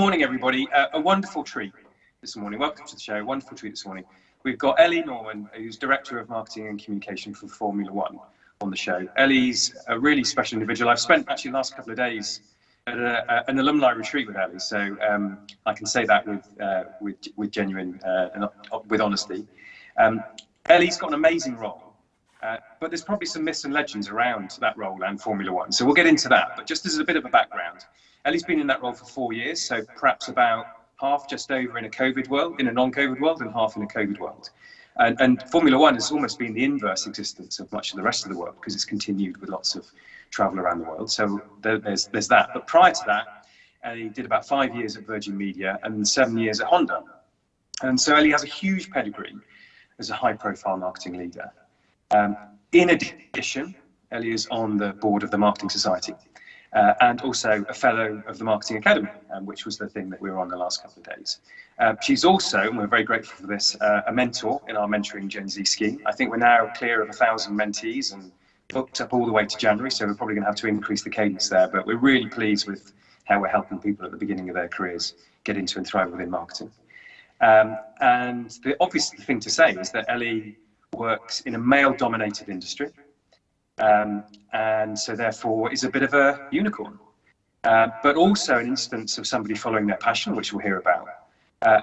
Morning, everybody. A wonderful treat this morning. Welcome to the show. Wonderful treat this morning. We've got Ellie Norman, who's Director of Marketing and Communication for Formula One, on the show. Ellie's a really special individual. I've spent actually the last couple of days at an alumni retreat with Ellie, so I can say that with genuine, with honesty. Ellie's got an amazing role, but there's probably some myths and legends around that role and Formula One, so we'll get into that. But just as a bit of a background, Ellie's been in that role for 4 years, so perhaps about half just over in a COVID world, in a non-COVID world, and half in a COVID world. And Formula One has almost been the inverse existence of much of the rest of the world because it's continued with lots of travel around the world. So there's that. But prior to that, Ellie did about 5 years at Virgin Media and 7 years at Honda. And so Ellie has a huge pedigree as a high-profile marketing leader. In addition, Ellie is on the board of the Marketing Society. And also a fellow of the Marketing Academy, which was the thing that we were on the last couple of days. She's also, and we're very grateful for this, a mentor in our Mentoring Gen Z scheme. I think we're now clear of 1,000 mentees and booked up all the way to January, so we're probably going to have to increase the cadence there, but we're really pleased with how we're helping people at the beginning of their careers get into and thrive within marketing. And the obvious thing to say is that Ellie works in a male-dominated industry. And so therefore is a bit of a unicorn, but also an instance of somebody following their passion, which we'll hear about.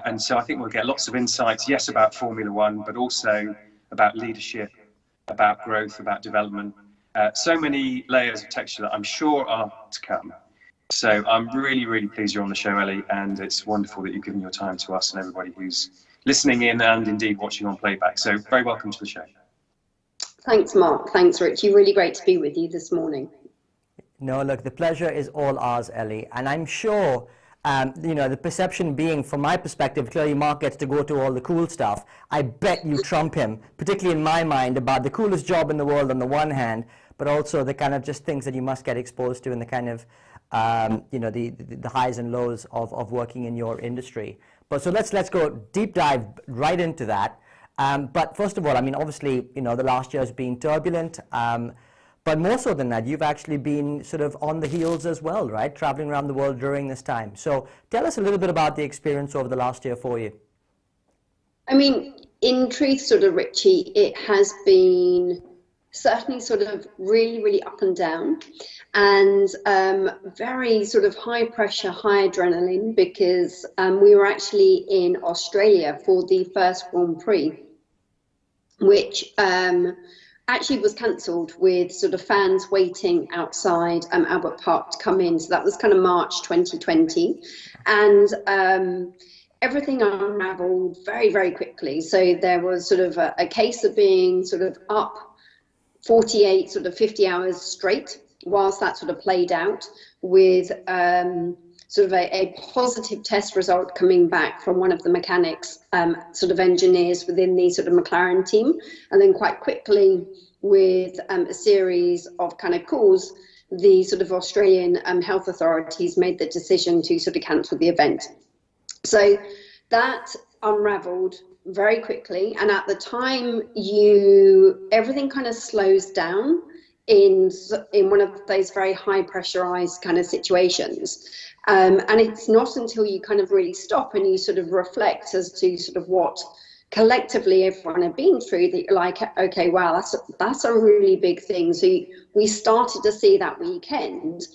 And so I think we'll get lots of insights, yes, about Formula One, but also about leadership, about growth, about development. So many layers of texture that I'm sure are to come. So I'm really, really pleased you're on the show, Ellie, and it's wonderful that you've given your time to us and everybody who's listening in and indeed watching on playback. So very welcome to the show. Thanks, Mark. Thanks, Richie. Really great to be with you this morning. No, look, the pleasure is all ours, Ellie. And I'm sure, the perception being, from my perspective, clearly Mark gets to go to all the cool stuff. I bet you trump him, particularly in my mind, about the coolest job in the world on the one hand, but also the kind of just things that you must get exposed to and the kind of, the highs and lows of working in your industry. But so let's go deep dive right into that. But first of all, I mean, obviously, the last year has been turbulent, but more so than that, you've actually been sort of on the heels as well, right? Traveling around the world during this time. So tell us a little bit about the experience over the last year for you. I mean, in truth, sort of, Richie, it has been certainly sort of really, really up and down, and very sort of high pressure, high adrenaline, because we were actually in Australia for the first Grand Prix, which actually was cancelled with sort of fans waiting outside Albert Park to come in. So that was kind of March 2020. And everything unraveled very, very quickly. So there was sort of a case of being sort of up 48, sort of 50 hours straight whilst that sort of played out, with sort of a positive test result coming back from one of the mechanics, sort of engineers within the sort of McLaren team. And then quite quickly, with a series of kind of calls, the sort of Australian health authorities made the decision to sort of cancel the event. So that unraveled very quickly. And at the time, everything kind of slows down in one of those very high pressurized kind of situations. And it's not until you kind of really stop and you sort of reflect as to sort of what collectively everyone had been through that you're like, okay, wow, that's a really big thing. So we started to see that weekend,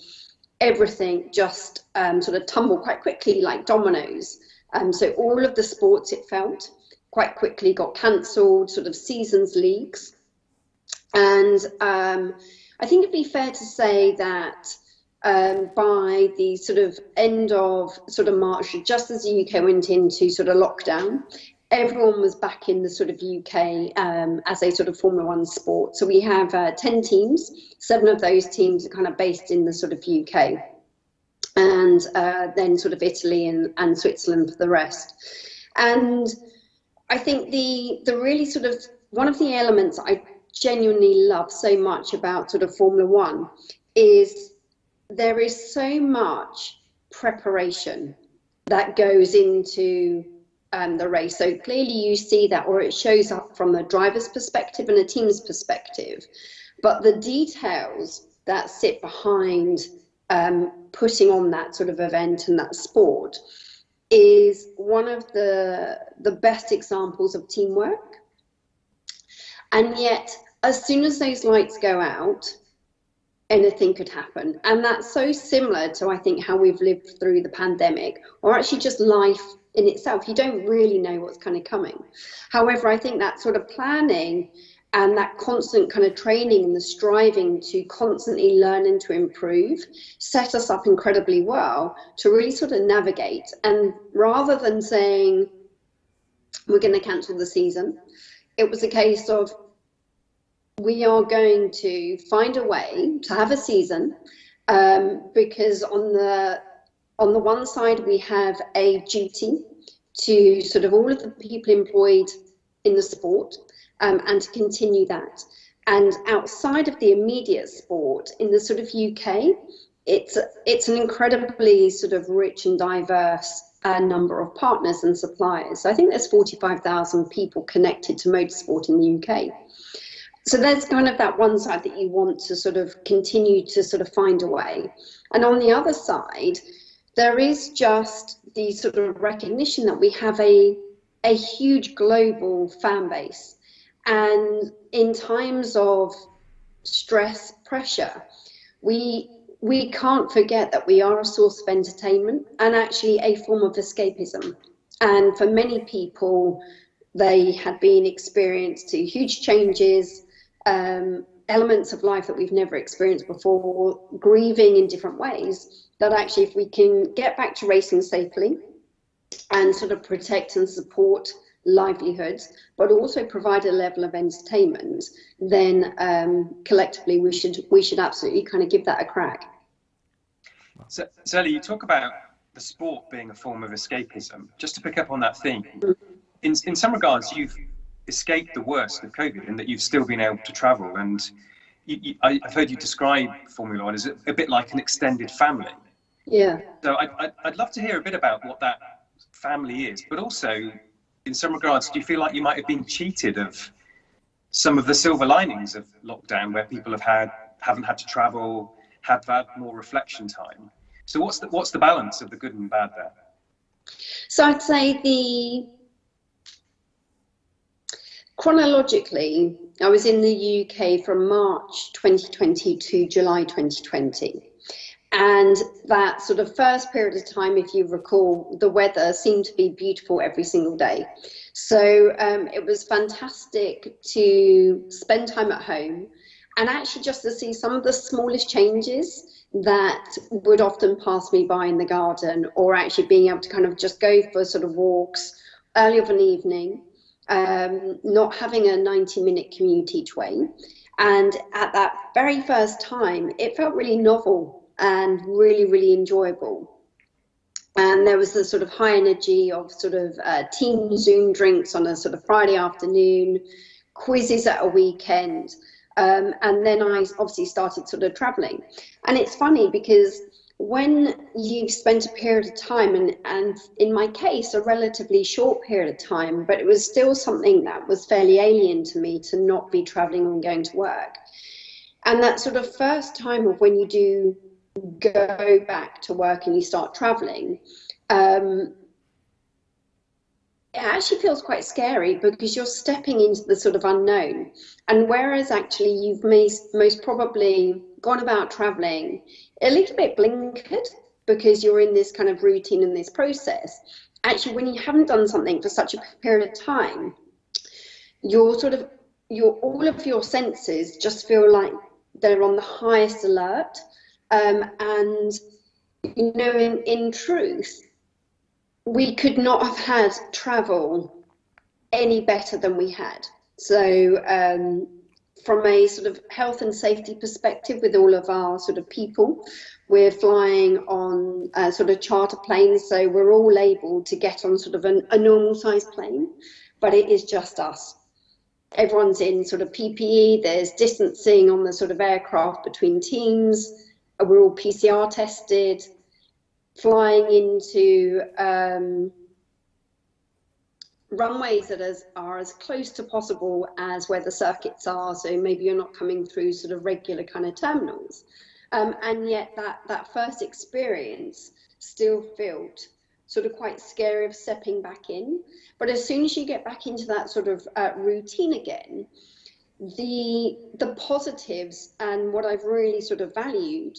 everything just sort of tumble quite quickly like dominoes. So all of the sports, it felt, quite quickly got cancelled, sort of seasons, leagues. And I think it'd be fair to say that by the sort of end of sort of March, just as the UK went into sort of lockdown, everyone was back in the sort of UK as a sort of Formula One sport. So we have 10 teams, 7 of those teams are kind of based in the sort of UK, and then sort of Italy and Switzerland for the rest. And I think the really sort of one of the elements I genuinely love so much about sort of Formula One is there is so much preparation that goes into the race. So clearly you see that, or it shows up from a driver's perspective and a team's perspective, but the details that sit behind putting on that sort of event and that sport is one of the best examples of teamwork. And yet, as soon as those lights go out, anything could happen. And that's so similar to, I think, how we've lived through the pandemic, or actually just life in itself. You don't really know what's kind of coming. However, I think that sort of planning and that constant kind of training and the striving to constantly learn and to improve set us up incredibly well to really sort of navigate. And rather than saying, we're going to cancel the season, it was a case of, we are going to find a way to have a season, because on the one side we have a duty to sort of all of the people employed in the sport, and to continue that. And outside of the immediate sport, in the sort of UK, it's an incredibly sort of rich and diverse number of partners and suppliers. So I think there's 45,000 people connected to motorsport in the UK. So there's kind of that one side that you want to sort of continue to sort of find a way. And on the other side, there is just the sort of recognition that we have a huge global fan base. And in times of stress, pressure, we can't forget that we are a source of entertainment and actually a form of escapism. And for many people, they had been experienced to huge changes, elements of life that we've never experienced before, grieving in different ways, that actually if we can get back to racing safely and sort of protect and support livelihoods, but also provide a level of entertainment, then collectively we should absolutely kind of give that a crack. So Ellie, you talk about the sport being a form of escapism. Just to pick up on that theme, in some regards, you've escaped the worst of COVID in that you've still been able to travel. And I've heard you describe Formula One as a bit like an extended family. Yeah. So I'd love to hear a bit about what that family is, but also in some regards, do you feel like you might have been cheated of some of the silver linings of lockdown, where people haven't had to travel, have had more reflection time? So what's the balance of the good and bad there? So I'd say chronologically, I was in the UK from March 2020 to July 2020. And that sort of first period of time, if you recall, the weather seemed to be beautiful every single day. So it was fantastic to spend time at home and actually just to see some of the smallest changes that would often pass me by in the garden, or actually being able to kind of just go for sort of walks early of an evening, not having a 90-minute commute each way. And at that very first time, it felt really novel and really, really enjoyable. And there was the sort of high energy of sort of team Zoom drinks on a sort of Friday afternoon, quizzes at a weekend. And then I obviously started sort of traveling. And it's funny because when you've spent a period of time, and in my case, a relatively short period of time, but it was still something that was fairly alien to me to not be traveling and going to work. And that sort of first time of when you do go back to work and you start traveling, it actually feels quite scary because you're stepping into the sort of unknown. And whereas actually you've most probably gone about traveling a little bit blinkered because you're in this kind of routine and this process, actually when you haven't done something for such a period of time, all of your senses just feel like they're on the highest alert. And, you know, in truth, we could not have had travel any better than we had. So from a sort of health and safety perspective, with all of our sort of people, we're flying on sort of charter planes. So we're all able to get on sort of a normal sized plane, but it is just us. Everyone's in sort of PPE. There's distancing on the sort of aircraft between teams. We're all PCR tested, flying into runways that are as close to possible as where the circuits are. So maybe you're not coming through sort of regular kind of terminals. And yet that first experience still felt sort of quite scary of stepping back in. But as soon as you get back into that sort of routine again, the positives and what I've really sort of valued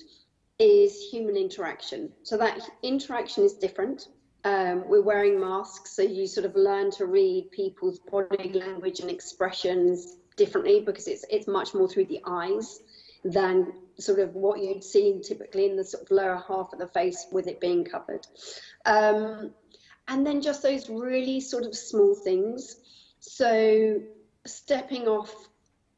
is human interaction. So that interaction is different. We're wearing masks, so you sort of learn to read people's body language and expressions differently, because it's much more through the eyes than sort of what you'd see typically in the sort of lower half of the face with it being covered. And then just those really sort of small things. So stepping off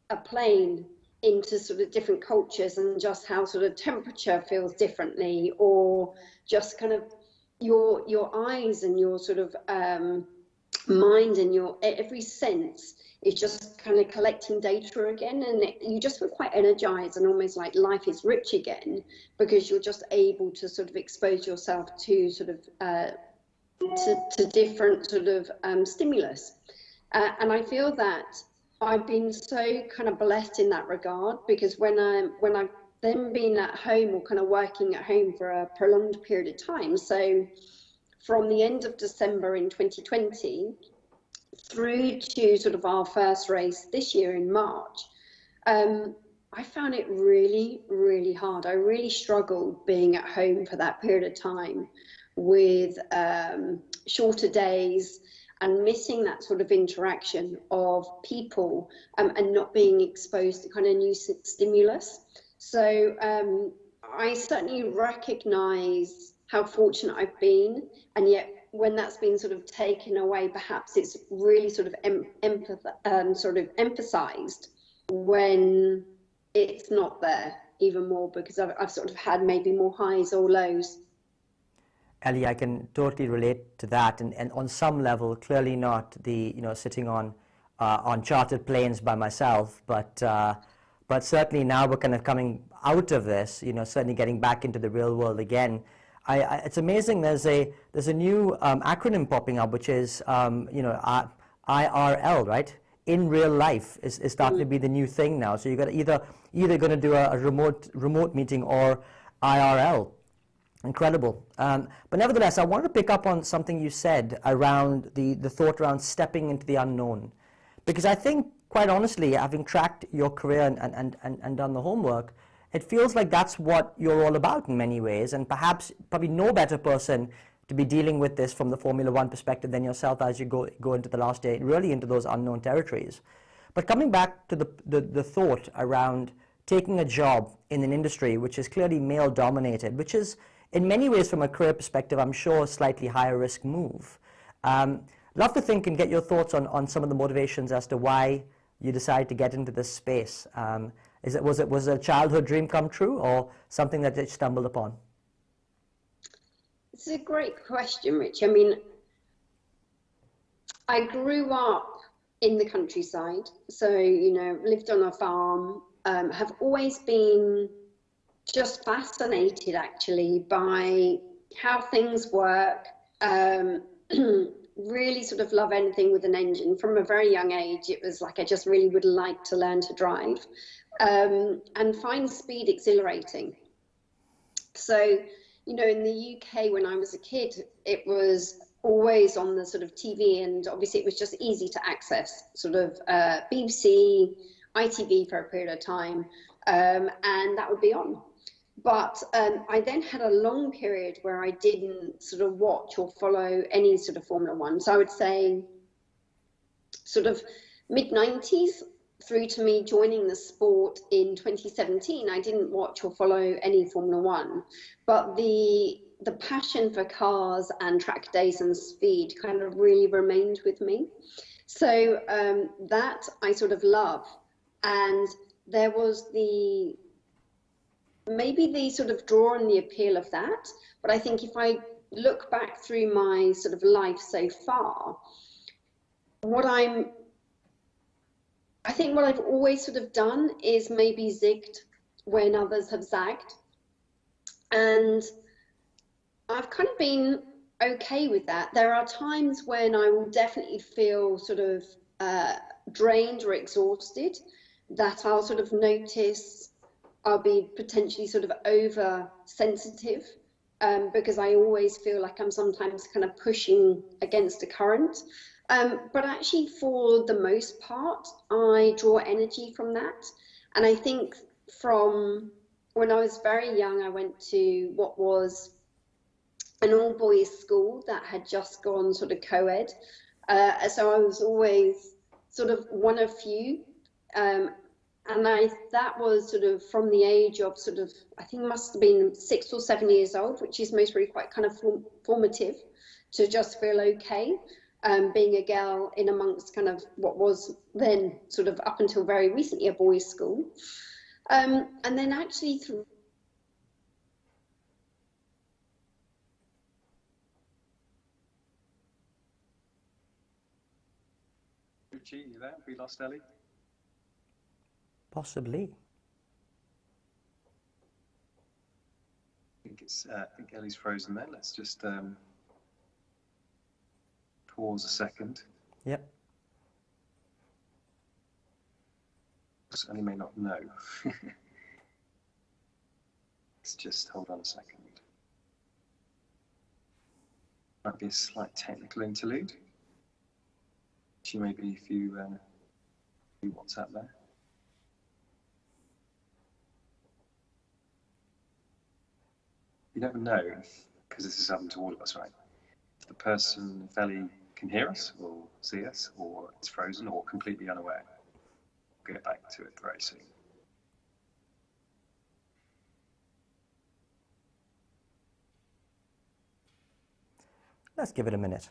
a plane into sort of different cultures and just how sort of temperature feels differently, or just kind of your eyes and your sort of mind and your every sense is just kind of collecting data again, and you just feel quite energized and almost like life is rich again, because you're just able to sort of expose yourself to sort of to different sort of stimulus. And I feel that I've been so kind of blessed in that regard, because when I've then been at home or kind of working at home for a prolonged period of time, so from the end of December in 2020 through to sort of our first race this year in March, I found it really, really hard. I really struggled being at home for that period of time with shorter days and missing that sort of interaction of people, and not being exposed to kind of new stimulus. So I certainly recognise how fortunate I've been, and yet when that's been sort of taken away, perhaps it's really sort of emphasised when it's not there even more, because I've sort of had maybe more highs or lows. Ellie, I can totally relate to that, and on some level, clearly not the sitting on chartered planes by myself, but certainly now we're kind of coming out of this, certainly getting back into the real world again. It's amazing. There's a new acronym popping up, which is IRL, right? In real life is starting to be the new thing now. So you got either going to do a remote meeting or IRL. Incredible. But nevertheless, I want to pick up on something you said around the thought around stepping into the unknown, because I think, quite honestly, having tracked your career and done the homework, it feels like that's what you're all about in many ways, and probably no better person to be dealing with this from the Formula One perspective than yourself as you go into the last day, really into those unknown territories. But coming back to the thought around taking a job in an industry which is clearly male dominated, which is in many ways from a career perspective, I'm sure, a slightly higher risk move. Love to think and get your thoughts on some of the motivations as to why you decided to get into this space. Was it a childhood dream come true, or something that you stumbled upon? It's a great question, Rich. I mean, I grew up in the countryside, so lived on a farm, have always been just fascinated actually by how things work, really sort of love anything with an engine. From a very young age, it was like I just really would like to learn to drive, and find speed exhilarating. So, in the UK when I was a kid, it was always on the sort of TV, and obviously it was just easy to access, sort of BBC, ITV for a period of time, and that would be on. But I then had a long period where I didn't sort of watch or follow any sort of Formula One. So I would say sort of mid-90s through to me joining the sport in 2017, I didn't watch or follow any Formula One. But the passion for cars and track days and speed kind of really remained with me. So that I sort of love. And there was maybe the sort of draw and the appeal of that. But I think if I look back through my sort of life so far, I think what I've always sort of done is maybe zigged when others have zagged. And I've kind of been okay with that. There are times when I will definitely feel sort of drained or exhausted, that I'll sort of notice I'll be potentially sort of oversensitive, because I always feel like I'm sometimes kind of pushing against the current. But actually, for the most part, I draw energy from that. And I think from when I was very young, I went to what was an all-boys school that had just gone sort of co-ed. So I was always sort of one of few. And that was sort of from the age of sort of, I think must have been 6 or 7 years old, which is most really quite kind of formative to just feel okay, being a girl in amongst kind of what was then sort of up until very recently a boys' school. And then actually through Richie, you there? We lost Ellie? Possibly. I think Ellie's frozen there. Let's just pause a second. Yep. Ellie may not know. Let's just hold on a second. Might be a slight technical interlude. She may be if you WhatsApp there. You never know, because this has happened to all of us, right? If Ellie can hear us or see us, or it's frozen or completely unaware, we'll get back to it very soon. Let's give it a minute.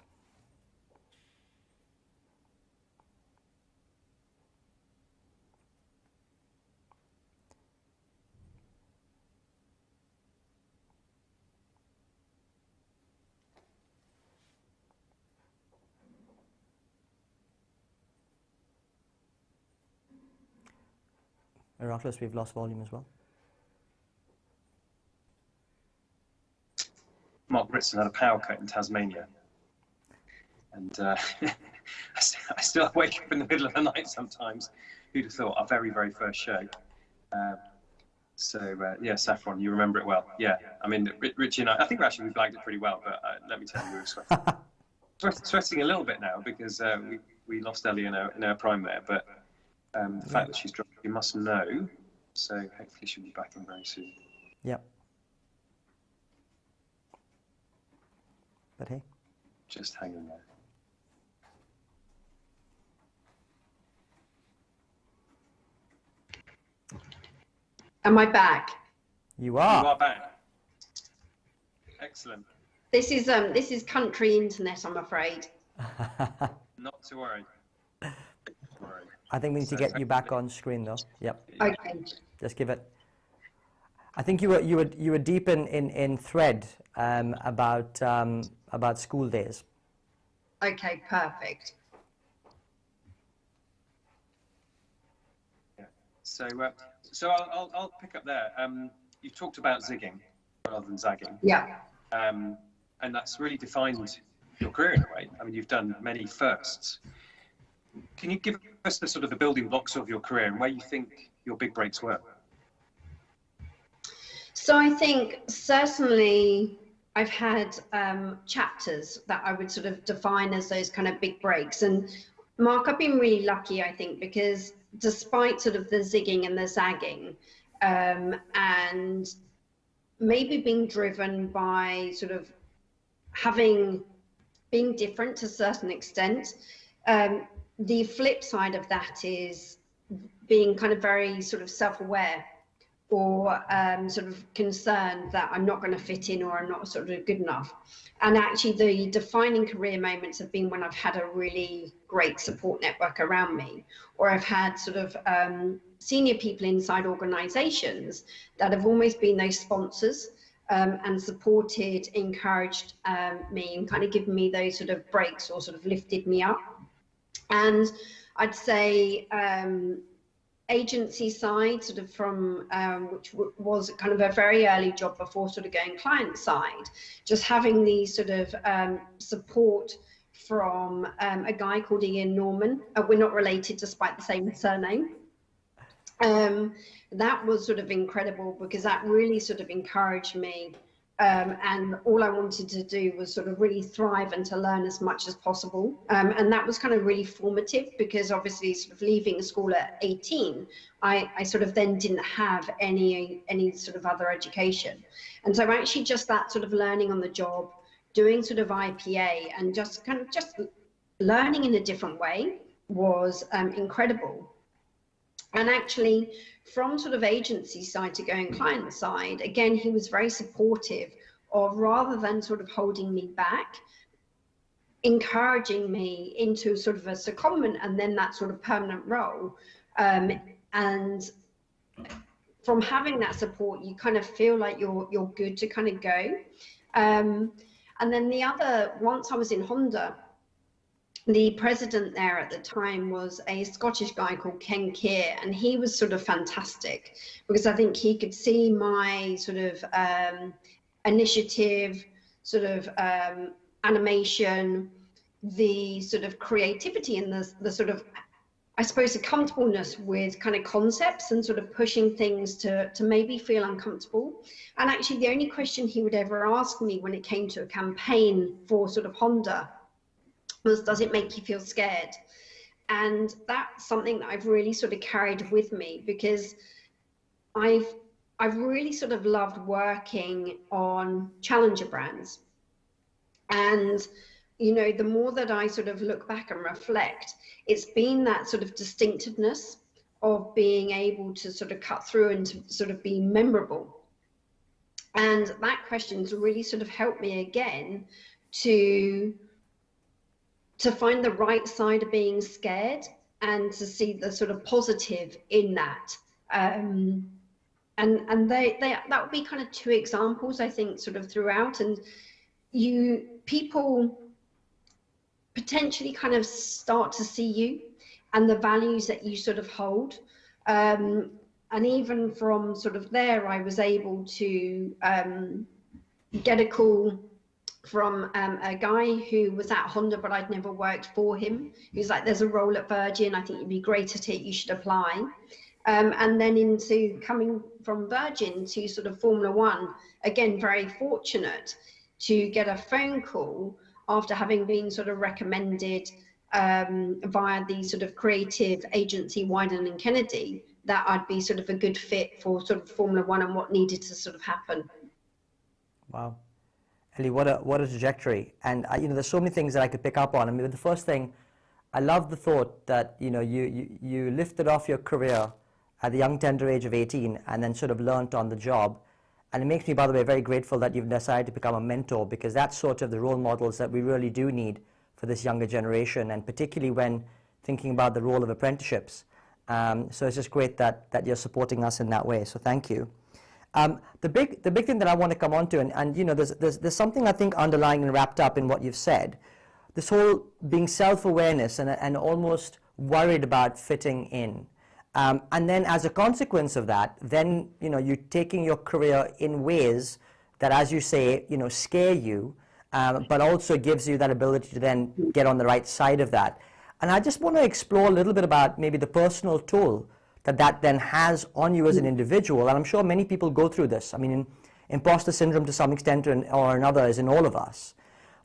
Miraculous, we've lost volume as well. Mark Ritson had a power cut in Tasmania. And I still wake up in the middle of the night sometimes. Who'd have thought, our very, very first show. Yeah, Saffron, you remember it well. Yeah, I mean, Richie and I think we blagged it pretty well, but let me tell you, we were sweating. Sweating a little bit now because we lost Ellie in her prime there, but the fact that she's dropped, you must know, so hopefully she'll be back in very soon. Yep. But hey. Just hang in there. Am I back? You are. You are back. Excellent. This is country internet, I'm afraid. Not to worry. I think we need to get you back on screen though. Yep. Okay. Just give it. I think you were deep in thread about school days. Okay, perfect. Yeah. So I'll pick up there. You talked about zigging rather than zagging. Yeah. And that's really defined your career in a way. I mean, you've done many firsts. Can you give us the sort of the building blocks of your career and where you think your big breaks were? So I think certainly I've had chapters that I would sort of define as those kind of big breaks. And Mark, I've been really lucky, I think, because despite sort of the zigging and the zagging, and maybe being driven by sort of being different to a certain extent, the flip side of that is being kind of very sort of self-aware or sort of concerned that I'm not going to fit in or I'm not sort of good enough. And actually the defining career moments have been when I've had a really great support network around me, or I've had sort of senior people inside organizations that have almost been those sponsors and supported, encouraged me and kind of given me those sort of breaks or sort of lifted me up. And I'd say agency side, sort of from which was kind of a very early job before sort of going client side, just having the sort of support from a guy called Ian Norman. We're not related despite the same surname. That was sort of incredible because that really sort of encouraged me. And all I wanted to do was sort of really thrive and to learn as much as possible. And that was kind of really formative because obviously sort of leaving school at 18, I sort of then didn't have any sort of other education. And so actually just that sort of learning on the job, doing sort of IPA and just kind of just learning in a different way was incredible. And actually, from sort of agency side to going client side, again, he was very supportive of, rather than sort of holding me back, encouraging me into sort of a secondment and then that sort of permanent role. And from having that support, you kind of feel like you're good to kind of go. And then the other, once I was in Honda, the president there at the time was a Scottish guy called Ken Keir, and he was sort of fantastic because I think he could see my sort of initiative, sort of animation, the sort of creativity and the sort of, I suppose, the comfortableness with kind of concepts and sort of pushing things to maybe feel uncomfortable. And actually the only question he would ever ask me when it came to a campaign for sort of Honda was, does it make you feel scared? And that's something that I've really sort of carried with me because I've really sort of loved working on challenger brands. And, you know, the more that I sort of look back and reflect, it's been that sort of distinctiveness of being able to sort of cut through and to sort of be memorable. And that question's really sort of helped me again to find the right side of being scared and to see the sort of positive in that. And that would be kind of two examples, I think, sort of throughout. And people potentially kind of start to see you and the values that you sort of hold. And even from sort of there, I was able to get a call from a guy who was at Honda, but I'd never worked for him. He was like, there's a role at Virgin, I think you'd be great at it, you should apply. And then into coming from Virgin to sort of Formula One, again, very fortunate to get a phone call after having been sort of recommended via the sort of creative agency Wyden and Kennedy, that I'd be sort of a good fit for sort of Formula One and what needed to sort of happen. Wow. Ellie, what a trajectory. And you know, there's so many things that I could pick up on. I mean, the first thing, I love the thought that, you know, you lifted off your career at the young tender age of 18 and then sort of learnt on the job. And it makes me, by the way, very grateful that you've decided to become a mentor, because that's sort of the role models that we really do need for this younger generation, and particularly when thinking about the role of apprenticeships. So it's just great that you're supporting us in that way. So thank you. The big thing that I want to come on to, and you know, there's something I think underlying and wrapped up in what you've said, this whole being self-awareness and almost worried about fitting in. And then as a consequence of that, then, you know, you're taking your career in ways that, as you say, you know, scare you, but also gives you that ability to then get on the right side of that. And I just want to explore a little bit about maybe the personal toll that then has on you as an individual. And I'm sure many people go through this. I mean, imposter syndrome to some extent or another is in all of us.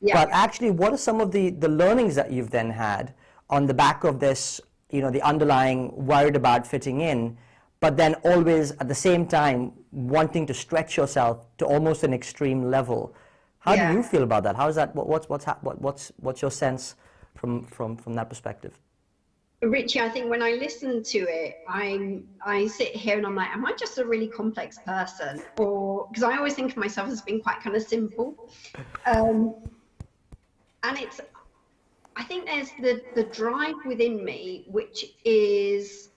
Yeah. But actually, what are some of the learnings that you've then had on the back of this, you know, the underlying worried about fitting in, but then always at the same time wanting to stretch yourself to almost an extreme level? How do you feel about that? How is that? What's your sense from that perspective? Richie, I think when I listen to it, I sit here and I'm like, am I just a really complex person? Or, because I always think of myself as being quite kind of simple. And it's, I think there's the drive within me, which is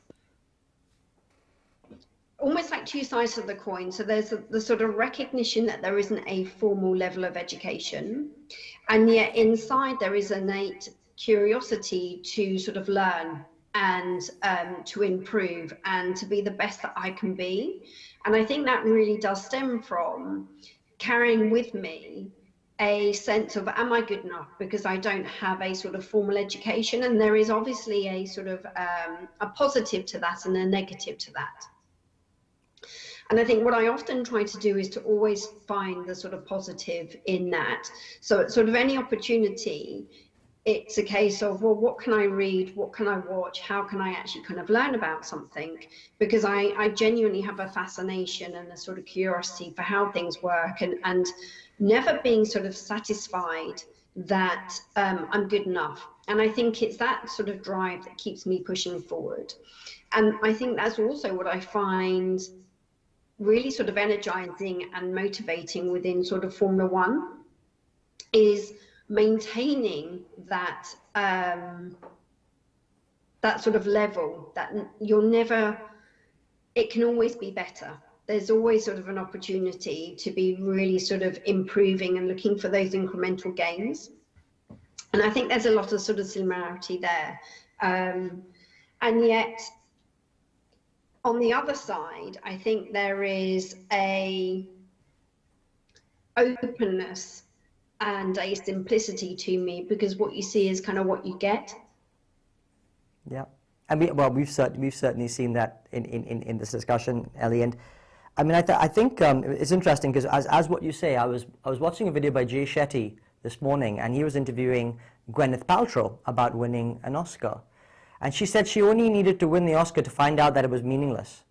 almost like two sides of the coin. So there's the sort of recognition that there isn't a formal level of education, and yet inside there is innate curiosity to sort of learn and to improve and to be the best that I can be. And I think that really does stem from carrying with me a sense of, am I good enough? Because I don't have a sort of formal education, and there is obviously a sort of a positive to that and a negative to that. And I think what I often try to do is to always find the sort of positive in that. So at sort of any opportunity, it's a case of, well, what can I read? What can I watch? How can I actually kind of learn about something? Because I genuinely have a fascination and a sort of curiosity for how things work, and never being sort of satisfied that I'm good enough. And I think it's that sort of drive that keeps me pushing forward. And I think that's also what I find really sort of energizing and motivating within sort of Formula One, is maintaining that that sort of level, that you'll never, it can always be better. There's always sort of an opportunity to be really sort of improving and looking for those incremental gains. And I think there's a lot of sort of similarity there. And yet, on the other side, I think there is a openness and a simplicity to me, because what you see is kind of what you get. Yeah, I mean, well, we've certainly seen that in this discussion, Ellie. And I mean, I think it's interesting because as what you say, I was watching a video by Jay Shetty this morning, and he was interviewing Gwyneth Paltrow about winning an Oscar, and she said she only needed to win the Oscar to find out that it was meaningless,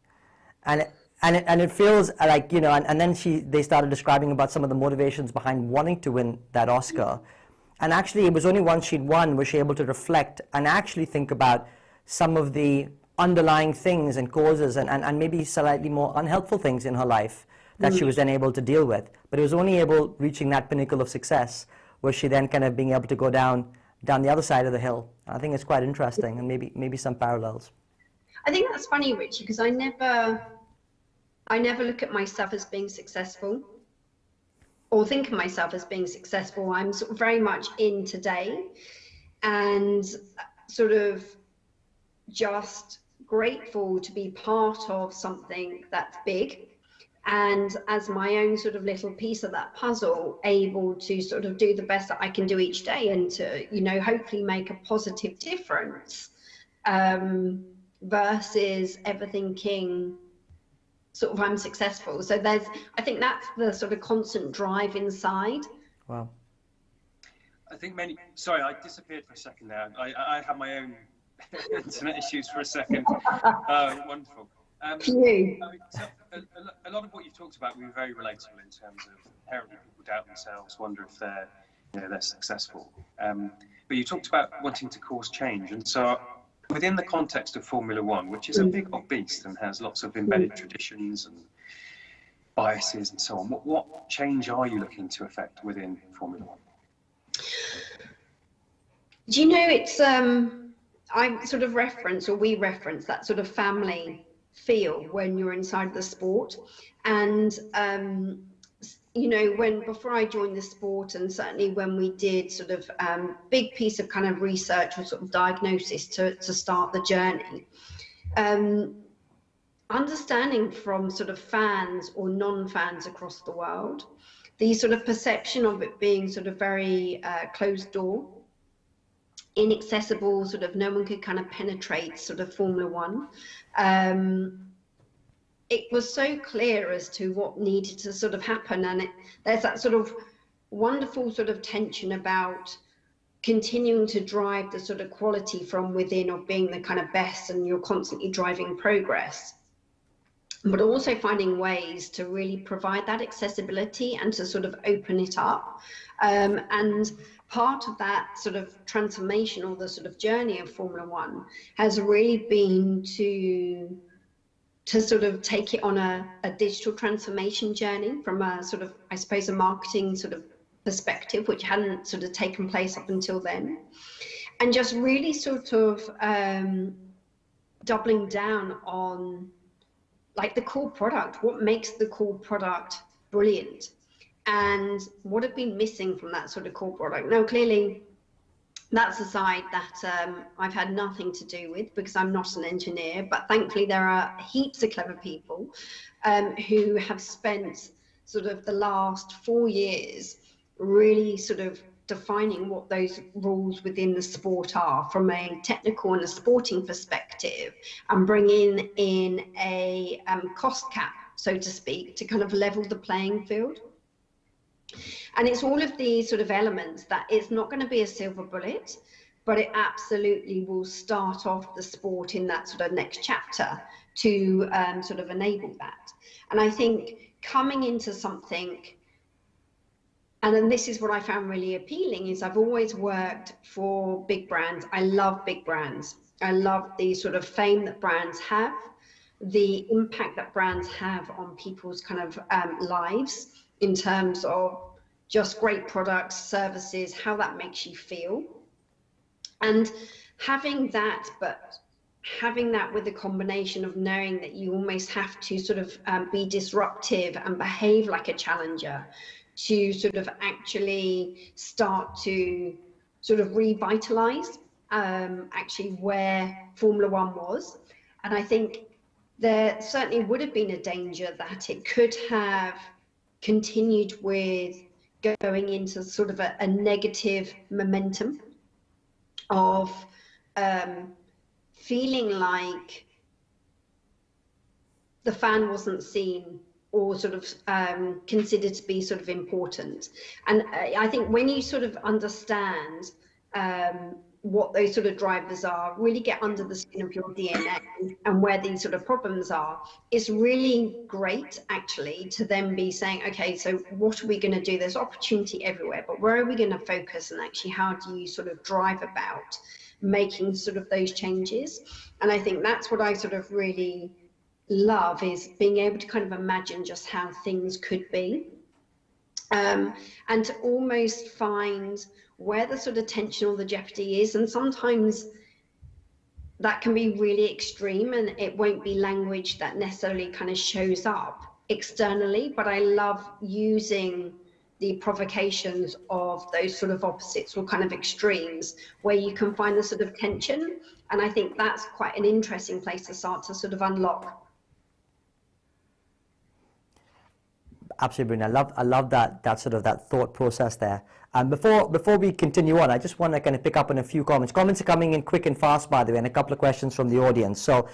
and it feels like, you know, and then they started describing about some of the motivations behind wanting to win that Oscar. And actually, it was only once she'd won was she able to reflect and actually think about some of the underlying things and causes and maybe slightly more unhelpful things in her life that she was then able to deal with. But it was only reaching that pinnacle of success where she then kind of being able to go down the other side of the hill. I think it's quite interesting, and maybe some parallels. I think that's funny, Richie, because I never look at myself as being successful, or think of myself as being successful. I'm sort of very much in today, and sort of just grateful to be part of something that's big, and as my own sort of little piece of that puzzle, able to sort of do the best that I can do each day, and to, you know, hopefully make a positive difference, versus ever thinking sort of I'm successful. So I think that's the sort of constant drive inside. Wow. I think sorry, I disappeared for a second there. I had my own internet issues for a second. Wonderful. So a lot of what you've talked about will be very relatable in terms of inherently people doubt themselves, wonder if they're successful. But you talked about wanting to cause change, and so within the context of Formula One, which is a big old beast and has lots of embedded traditions and biases and so on, what change are you looking to affect within Formula One? Do you know, it's I sort of we reference that sort of family feel when you're inside the sport. And you know, before I joined the sport, and certainly when we did sort of big piece of kind of research or sort of diagnosis to start the journey, understanding from sort of fans or non-fans across the world, the sort of perception of it being sort of very closed door, inaccessible, sort of no one could kind of penetrate sort of Formula One. It was so clear as to what needed to sort of happen, and there's that sort of wonderful sort of tension about continuing to drive the sort of quality from within of being the kind of best, and you're constantly driving progress, but also finding ways to really provide that accessibility and to sort of open it up. And part of that sort of transformation, or the sort of journey of Formula One, has really been to sort of take it on a digital transformation journey from a sort of, I suppose, a marketing sort of perspective, which hadn't sort of taken place up until then. And just really sort of doubling down on like the core product, what makes the core product brilliant, and what have been missing from that sort of core product. Now, clearly, that's a side that I've had nothing to do with, because I'm not an engineer, but thankfully there are heaps of clever people who have spent sort of the last 4 years really sort of defining what those rules within the sport are from a technical and a sporting perspective, and bringing in a cost cap, so to speak, to kind of level the playing field. And it's all of these sort of elements that it's not going to be a silver bullet, but it absolutely will start off the sport in that sort of next chapter to sort of enable that. And I think coming into something, and then this is what I found really appealing, is I've always worked for big brands. I love big brands. I love the sort of fame that brands have, the impact that brands have on people's kind of lives in terms of just great products, services, how that makes you feel. And having that, but having that with a combination of knowing that you almost have to sort of be disruptive and behave like a challenger to sort of actually start to sort of revitalize actually where Formula One was. And I think there certainly would have been a danger that it could have continued with going into sort of a negative momentum of feeling like the fan wasn't seen or sort of considered to be sort of important. And I think when you sort of understand what those sort of drivers are, really get under the skin of your DNA and where these sort of problems are, it's really great actually to then be saying, okay, so what are we going to do? There's opportunity everywhere, but where are we going to focus, and actually how do you sort of drive about making sort of those changes? And I think that's what I sort of really love, is being able to kind of imagine just how things could be, and to almost find where the sort of tension or the jeopardy is. And sometimes that can be really extreme, and it won't be language that necessarily kind of shows up externally, but I love using the provocations of those sort of opposites or kind of extremes where you can find the sort of tension. And I think that's quite an interesting place to start to sort of unlock. Absolutely, I love that sort of that thought process there. And before we continue on, I just want to kind of pick up on a few comments. Comments are coming in quick and fast, by the way, and a couple of questions from the audience. So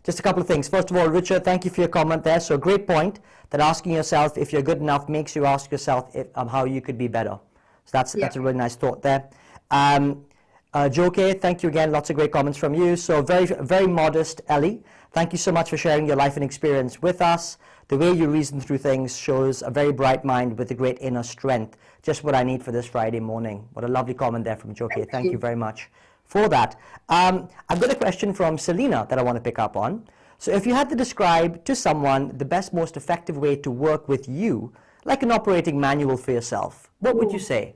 just a couple of things. First of all, Richard, thank you for your comment there. So great point that asking yourself if you're good enough makes you ask yourself how you could be better. So that's a really nice thought there. Joe K, thank you again. Lots of great comments from you. So very, very modest, Ellie. Thank you so much for sharing your life and experience with us. The way you reason through things shows a very bright mind with a great inner strength. Just what I need for this Friday morning. What a lovely comment there from Joe K. Thank you very much for that. I've got a question from Selena that I want to pick up on. So if you had to describe to someone the best, most effective way to work with you, like an operating manual for yourself, what would you say?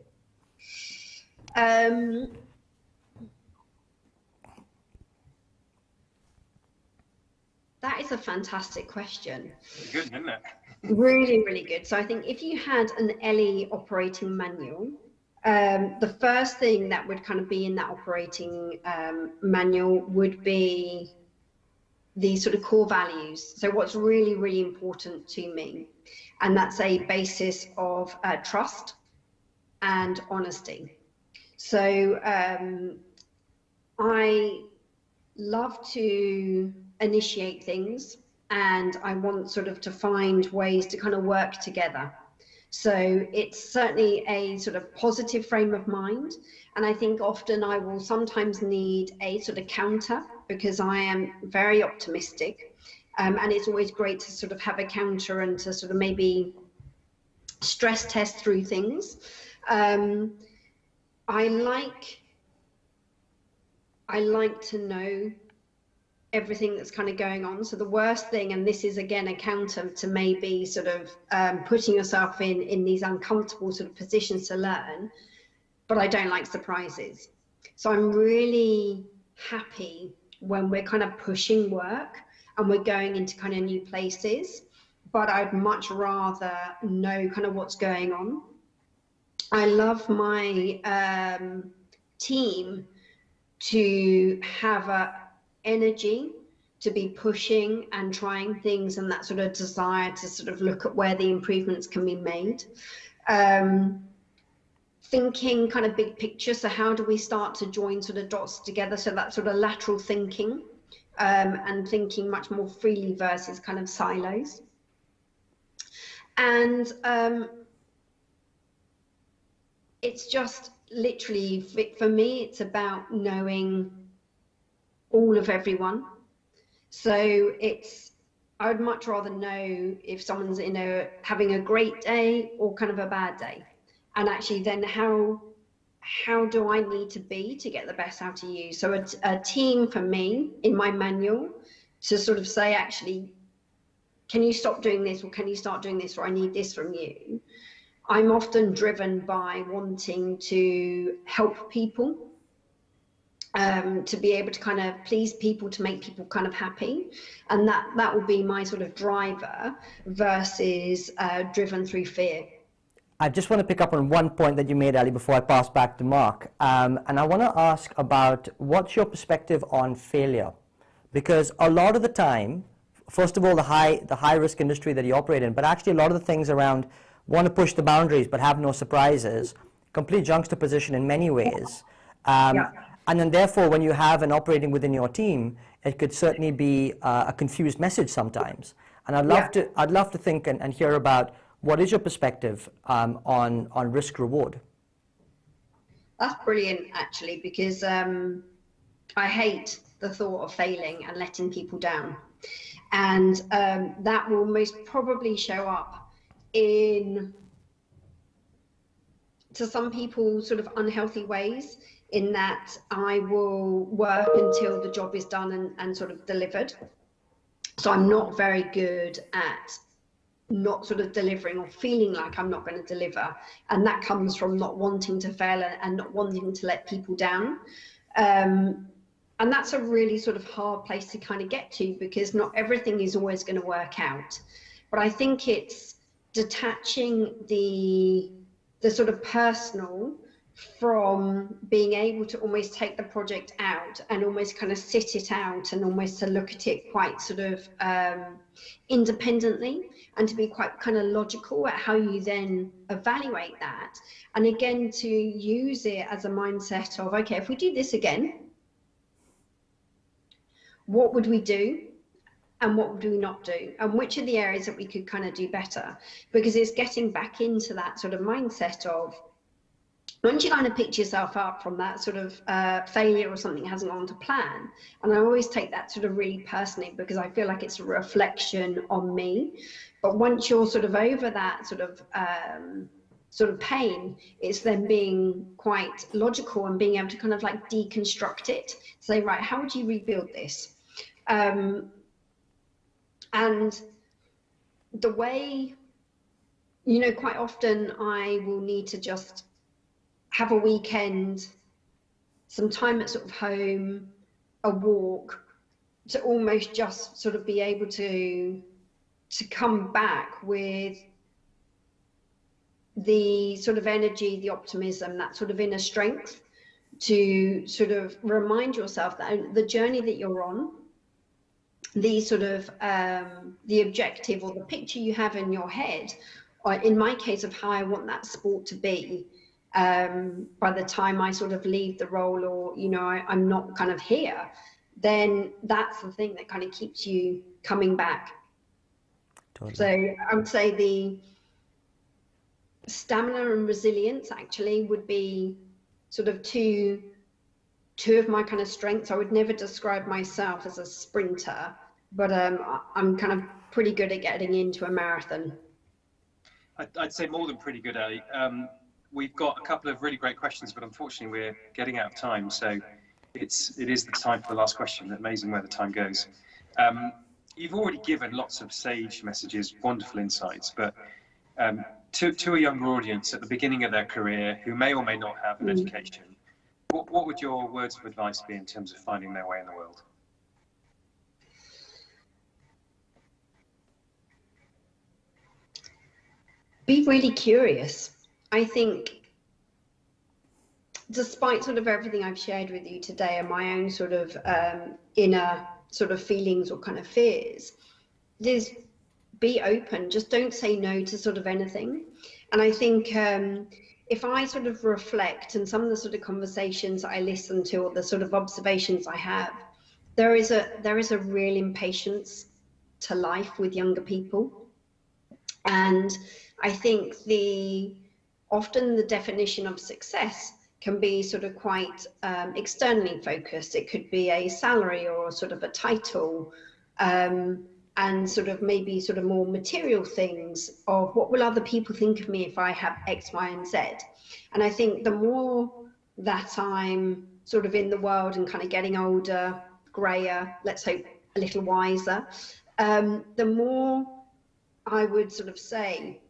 That is a fantastic question. Good, isn't it? Really, really good. So I think if you had an Ellie operating manual, the first thing that would kind of be in that operating manual would be the sort of core values. So what's really, really important to me, and that's a basis of trust and honesty. So I love to initiate things, and I want sort of to find ways to kind of work together. So it's certainly a sort of positive frame of mind. And I think often I will sometimes need a sort of counter, because I am very optimistic. And it's always great to sort of have a counter and to sort of maybe stress test through things. I like to know everything that's kind of going on. So the worst thing, and this is again a counter to maybe sort of putting yourself in these uncomfortable sort of positions to learn, but I don't like surprises. So I'm really happy when we're kind of pushing work and we're going into kind of new places, but I'd much rather know kind of what's going on. I love my team to have a energy to be pushing and trying things, and that sort of desire to sort of look at where the improvements can be made. And thinking kind of big picture. So how do we start to join sort of dots together? So that sort of lateral thinking, and thinking much more freely versus kind of silos. And it's just literally, for me, it's about knowing all of everyone. So I would much rather know if someone's having a great day or kind of a bad day. And actually then how do I need to be to get the best out of you? So a team for me, in my manual, to sort of say, actually, can you stop doing this, or can you start doing this, or I need this from you. I'm often driven by wanting to help people, to be able to kind of please people, to make people kind of happy. And that will be my sort of driver versus driven through fear. I just want to pick up on one point that you made, Ali, before I pass back to Mark. And I want to ask about what's your perspective on failure? Because a lot of the time, first of all, the high risk industry that you operate in, but actually a lot of the things around want to push the boundaries but have no surprises, complete juxtaposition in many ways. Yeah. And then therefore, when you have an operating within your team, it could certainly be a confused message sometimes. And I'd love to think and hear about what is your perspective on risk reward. That's brilliant, actually, because I hate the thought of failing and letting people down. And that will most probably show up in, to some people, sort of unhealthy ways, in that I will work until the job is done and sort of delivered. So I'm not very good at not sort of delivering, or feeling like I'm not going to deliver. And that comes from not wanting to fail and not wanting to let people down. And that's a really sort of hard place to kind of get to, because not everything is always going to work out. But I think it's detaching the sort of personal from being able to almost take the project out and almost kind of sit it out, and almost to look at it quite sort of independently, and to be quite kind of logical at how you then evaluate that. And again, to use it as a mindset of, okay, if we do this again, what would we do? And what would we not do? And which are the areas that we could kind of do better? Because it's getting back into that sort of mindset of, once you kind of pick yourself up from that sort of failure or something hasn't gone to plan, and I always take that sort of really personally, because I feel like it's a reflection on me. But once you're sort of over that sort of pain, it's then being quite logical and being able to kind of like deconstruct it, say, right, how would you rebuild this? And the way, you know, quite often I will need to just have a weekend, some time at sort of home, a walk, to almost just sort of be able to come back with the sort of energy, the optimism, that sort of inner strength, to sort of remind yourself that the journey that you're on, the sort of the objective or the picture you have in your head, or in my case of how I want that sport to be, by the time I sort of leave the role, or, you know, I'm not kind of here, then that's the thing that kind of keeps you coming back. Totally. So I would say the stamina and resilience actually would be sort of two of my kind of strengths. I would never describe myself as a sprinter, but I'm kind of pretty good at getting into a marathon. I'd say more than pretty good, Ali. We've got a couple of really great questions, but unfortunately we're getting out of time. So it is the time for the last question. Amazing where the time goes. You've already given lots of sage messages, wonderful insights, but to a younger audience at the beginning of their career who may or may not have an education, what would your words of advice be in terms of finding their way in the world? Be really curious. I think, despite sort of everything I've shared with you today and my own sort of inner sort of feelings or kind of fears, is be open. Just don't say no to sort of anything. And I think if I sort of reflect and some of the sort of conversations I listen to or the sort of observations I have, there is a real impatience to life with younger people. And I think often the definition of success can be sort of quite externally focused. It could be a salary or sort of a title, and sort of maybe sort of more material things of what will other people think of me if I have X, Y, and Z. And I think the more that I'm sort of in the world and kind of getting older, grayer, let's hope a little wiser, the more I would sort of say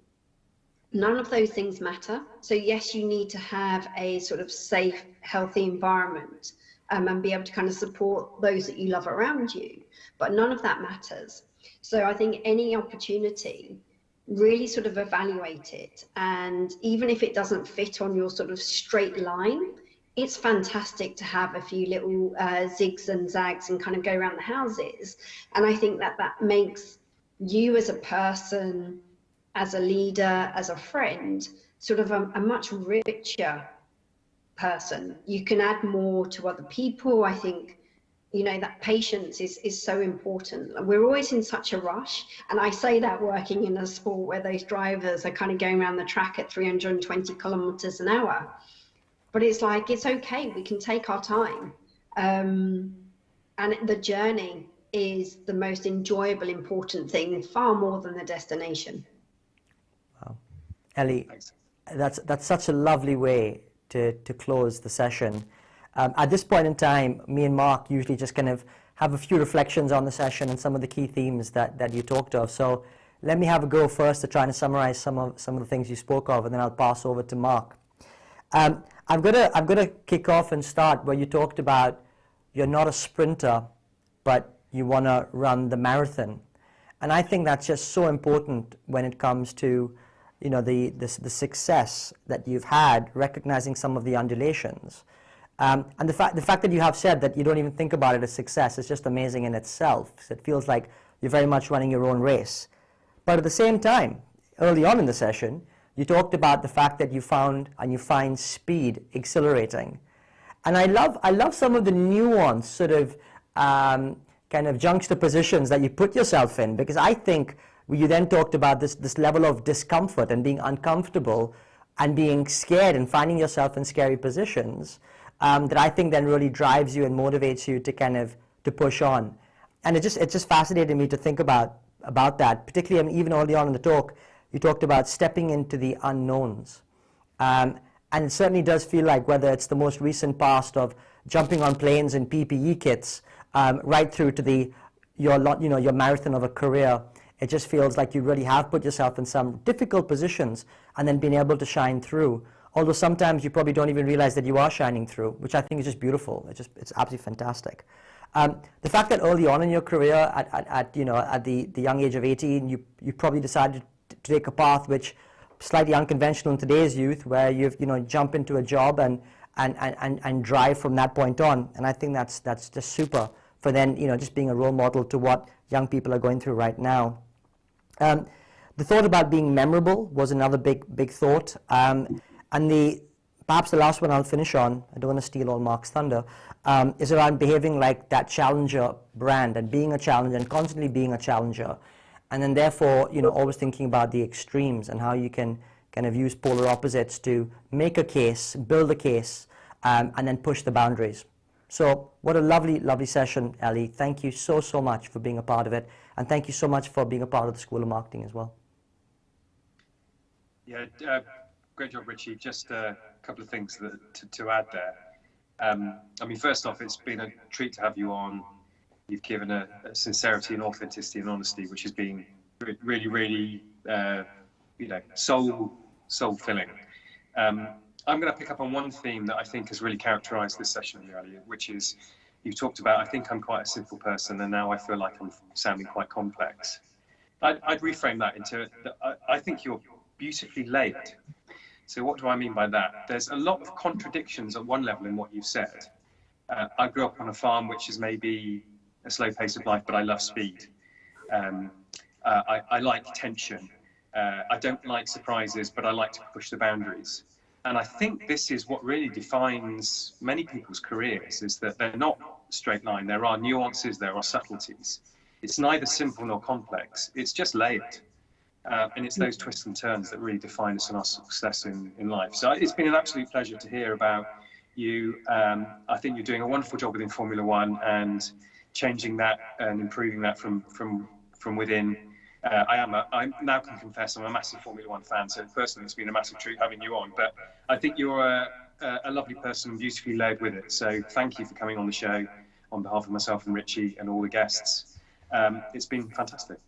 none of those things matter. So yes, you need to have a sort of safe, healthy environment, and be able to kind of support those that you love around you, but none of that matters. So I think any opportunity, really sort of evaluate it, and even if it doesn't fit on your sort of straight line, it's fantastic to have a few little zigs and zags and kind of go around the houses. And I think that makes you as a person, as a leader, as a friend, sort of a much richer person. You can add more to other people. I think, you know, that patience is so important. We're always in such a rush. And I say that working in a sport where those drivers are kind of going around the track at 320 kilometers an hour. But it's like, it's okay, we can take our time. And the journey is the most enjoyable, important thing, far more than the destination. Wow. Ellie, that's such a lovely way to close the session. At this point in time, me and Mark usually just kind of have a few reflections on the session and some of the key themes that you talked of. So let me have a go first to try and summarize some of the things you spoke of, and then I'll pass over to Mark. I've got to kick off and start where you talked about you're not a sprinter, but you want to run the marathon. And I think that's just so important when it comes to, you know, the success that you've had, recognizing some of the undulations. And the fact that you have said that you don't even think about it as success is just amazing in itself. So it feels like you're very much running your own race. But at the same time, early on in the session, you talked about the fact that you found and you find speed exhilarating. And I love some of the nuanced sort of kind of juxtapositions that you put yourself in, because I think you then talked about this level of discomfort and being uncomfortable and being scared and finding yourself in scary positions, that I think then really drives you and motivates you to kind of to push on. And it just fascinated me to think about that, particularly, I mean, even early on in the talk, you talked about stepping into the unknowns. And it certainly does feel like, whether it's the most recent past of jumping on planes in PPE kits, right through to your marathon of a career, it just feels like you really have put yourself in some difficult positions and then been able to shine through. Although sometimes you probably don't even realize that you are shining through, which I think is just beautiful. It's absolutely fantastic. The fact that early on in your career, at the young age of 18, you probably decided to take a path which slightly unconventional in today's youth, where jump into a job and drive from that point on. And I think that's just super for then, just being a role model to what young people are going through right now. The thought about being memorable was another big thought. And perhaps the last one I'll finish on, I don't want to steal all Mark's thunder, is around behaving like that challenger brand and being a challenger and constantly being a challenger. And then therefore, always thinking about the extremes and how you can kind of use polar opposites to make a case, build a case, and then push the boundaries. So what a lovely, lovely session, Ellie. Thank you so much for being a part of it. And thank you so much for being a part of the School of Marketing as well. Yeah, great job, Richie. Just a couple of things to add there. I mean, first off, it's been a treat to have you on. You've given a sincerity and authenticity and honesty, which has been really, really, soul-filling. I'm going to pick up on one theme that I think has really characterized this session really, which is you talked about, I think I'm quite a simple person, and now I feel like I'm sounding quite complex. I'd reframe that into, I think you're beautifully layered. So what do I mean by that? There's a lot of contradictions at one level in what you've said. I grew up on a farm, which is maybe a slow pace of life, but I love speed. I like tension. I don't like surprises, but I like to push the boundaries. And I think this is what really defines many people's careers, is that they're not straight line. There are nuances, there are subtleties. It's neither simple nor complex. It's just layered. And it's those twists and turns that really define us and our success in life. So it's been an absolute pleasure to hear about you. I think you're doing a wonderful job within Formula One and changing that and improving that from within. I now can confess I'm a massive Formula One fan, so personally it's been a massive treat having you on. But I think you're a lovely person, beautifully led with it. So thank you for coming on the show on behalf of myself and Richie and all the guests. It's been fantastic.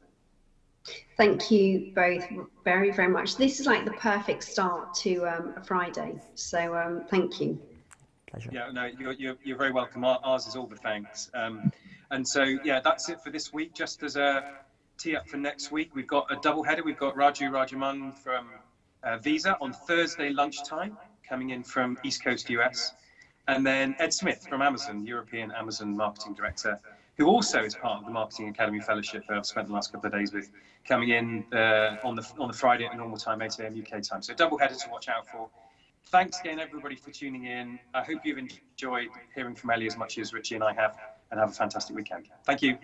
Thank you both very, very much. This is like the perfect start to a Friday. So thank you. Pleasure. Yeah, no, you're very welcome. Ours is all the thanks. And so, yeah, that's it for this week. Just as a tee up for next week, we've got a double header. We've got Raju Rajaman from Visa on Thursday lunchtime, coming in from East Coast US. And then Ed Smith from Amazon, European Amazon Marketing Director, who also is part of the Marketing Academy Fellowship that I've spent the last couple of days with, coming in on the Friday at a normal time, 8 a.m. UK time. So double header to watch out for. Thanks again, everybody, for tuning in. I hope you've enjoyed hearing from Ellie as much as Richie and I have, and have a fantastic weekend. Thank you.